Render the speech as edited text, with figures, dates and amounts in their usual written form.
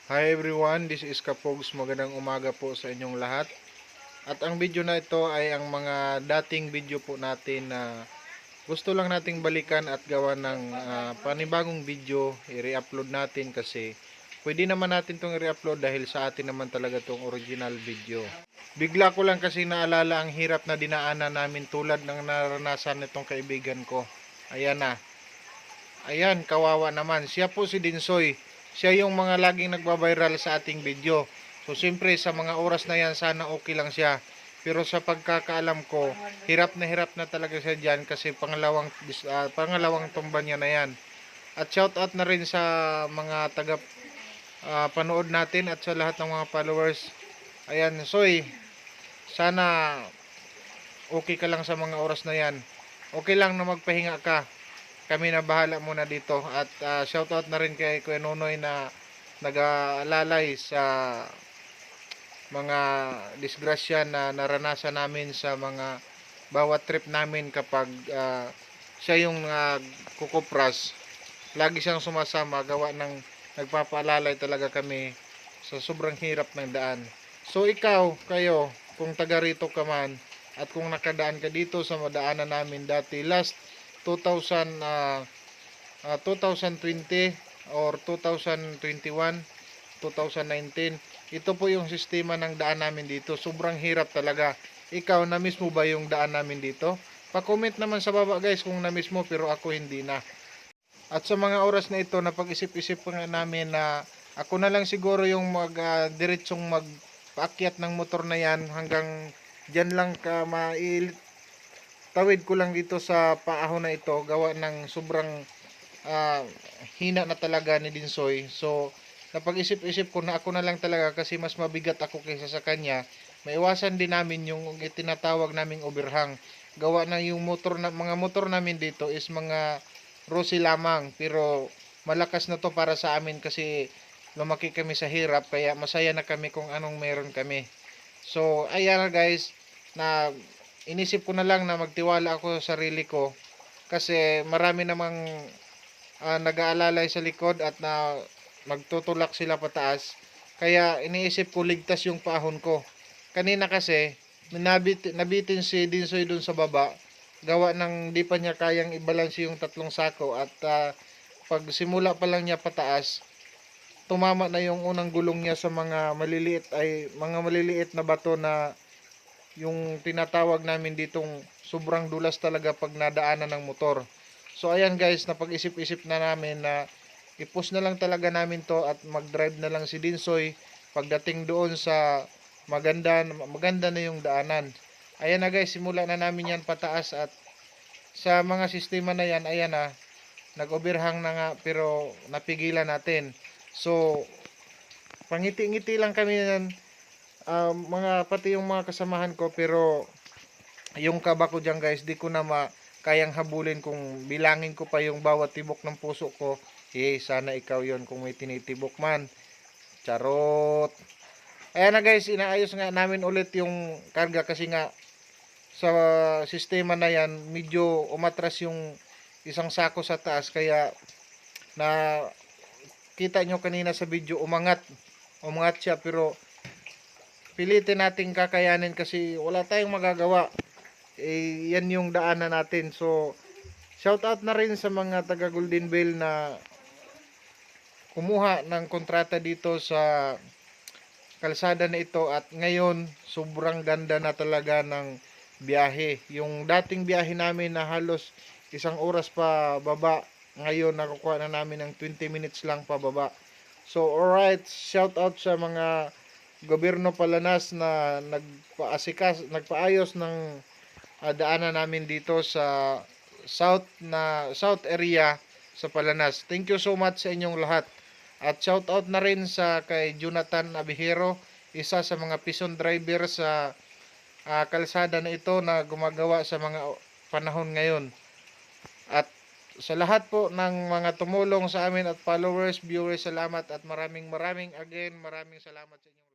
Hi everyone, this is Kapogs. Magandang umaga po sa inyong lahat. At ang video na ito ay ang mga dating video po natin na gusto lang nating balikan at gawa ng panibagong video, i-re-upload natin kasi pwede naman natin itong i-re-upload dahil sa atin naman talaga itong original video. Bigla ko lang kasi naalala ang hirap na dinaanan namin tulad ng naranasan nitong kaibigan ko. Ayan na. Ayan, kawawa naman. Siya po si Dinsoy. Siya yung mga laging nagbabiral sa ating video. So, siyempre, sa mga oras na yan, sana okay lang siya. Pero sa pagkakaalam ko, hirap na talaga siya dyan kasi pangalawang tumba niya na yan. At shout out na rin sa mga taga panood natin at sa lahat ng mga followers. Ayan, Soy, sana okay ka lang sa mga oras na yan. Okay lang na magpahinga ka. Kami na bahala muna dito at shoutout na rin kay Kuya Nonoy na nag-aalalay sa mga disgrasya na naranasan namin sa mga bawat trip namin kapag siya yung kukupras. Lagi siyang sumasama gawa ng nagpapaalalay talaga kami sa sobrang hirap ng daan. So ikaw, kayo, kung taga rito ka man at kung nakadaan ka dito sa madaanan namin dati last 2020 or 2021, 2019. Ito po yung sistema ng daan namin dito. Sobrang hirap talaga. Ikaw, na-miss mo ba yung daan namin dito? Pa-comment naman sa baba guys kung na-miss mo pero ako hindi na. At sa mga oras na ito, napag-isip-isip pa nga namin na ako na lang siguro yung diretsong mag-paakyat ng motor na yan hanggang dyan lang ka tawid ko lang dito sa paahon na ito gawa ng sobrang hina na talaga ni Dinsoy. So napag-isip-isip ko na ako na lang talaga kasi mas mabigat ako kaysa sa kanya. Maiwasan din namin yung itinatawag naming overhang. Gawa na yung mga motor namin dito is mga Rossi lamang pero malakas na to para sa amin kasi lumaki kami sa hirap kaya masaya na kami kung anong meron kami. So ayan guys, na inisip ko na lang na magtiwala ako sa sarili ko kasi marami namang nag-aalalay sa likod at na magtutulak sila pataas. Kaya iniisip ko ligtas yung paahon ko. Kanina kasi nabitin si Dinsoy dun sa baba. Gawa ng di pa niya kayang i-balance yung tatlong sako at pag simula pa lang niya pataas, tumama na yung unang gulong niya sa mga maliliit na bato na yung tinatawag namin ditong sobrang dulas talaga pag nadaanan ng motor. So ayan guys, napag-isip-isip na namin na i-push na lang talaga namin to at mag-drive na lang si Dinsoy pagdating doon sa maganda na yung daanan. Ayan na guys, simula na namin yan pataas at sa mga sistema na yan, ayan na, nag-overhang na nga pero napigilan natin. So, pangiti-ngiti lang kami yan pati yung mga kasamahan ko pero yung kaba ko dyan guys di ko na kayang habulin kung bilangin ko pa yung bawat tibok ng puso ko. Sana ikaw yon kung may tinitibok man. Charot. Ayan na guys, inaayos nga namin ulit yung karga kasi nga sa sistema na yan medyo umatras yung isang sako sa taas kaya na kita nyo kanina sa video umangat siya pero pilitin nating kakayanin kasi wala tayong magagawa. Yan yung daanan natin. So, shout out na rin sa mga taga Golden Bell na kumuha ng kontrata dito sa kalsada na ito at ngayon sobrang ganda na talaga ng biyahe. Yung dating biyahe namin na halos isang oras pa baba, ngayon nakukuha na namin ng 20 minutes lang pa baba. So, alright, shout out sa mga gobyerno Palanas na nagpaayos ng daanan namin dito sa south area sa Palanas. Thank you so much sa inyong lahat. At shout out na rin sa kay Jonathan Abihero, isa sa mga pison driver sa kalsada na ito na gumagawa sa mga panahon ngayon. At sa lahat po ng mga tumulong sa amin at followers, viewers, salamat at maraming salamat sa inyo.